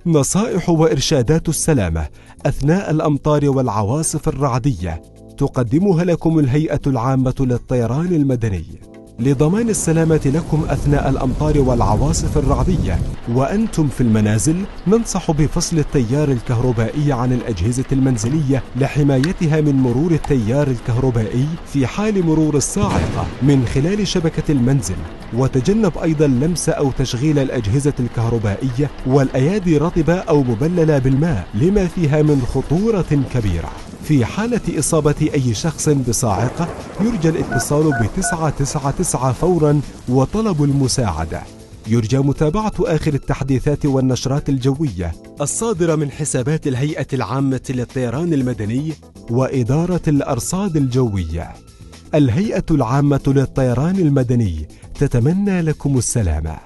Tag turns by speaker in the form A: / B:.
A: نصائح وإرشادات السلامة أثناء الأمطار والعواصف الرعدية تقدمها لكم الهيئة العامة للطيران المدني لضمان السلامة لكم أثناء الأمطار والعواصف الرعدية. وأنتم في المنازل ننصح بفصل التيار الكهربائي عن الأجهزة المنزلية لحمايتها من مرور التيار الكهربائي في حال مرور الصاعقة من خلال شبكة المنزل. وتجنب أيضا لمس أو تشغيل الأجهزة الكهربائية والأيادي رطبة أو مبللة بالماء لما فيها من خطورة كبيرة. في حالة إصابة أي شخص بصاعقة يرجى الاتصال ب999 فورا وطلب المساعدة. يرجى متابعة آخر التحديثات والنشرات الجوية الصادرة من حسابات الهيئة العامة للطيران المدني وإدارة الأرصاد الجوية. الهيئة العامة للطيران المدني تتمنى لكم السلامة.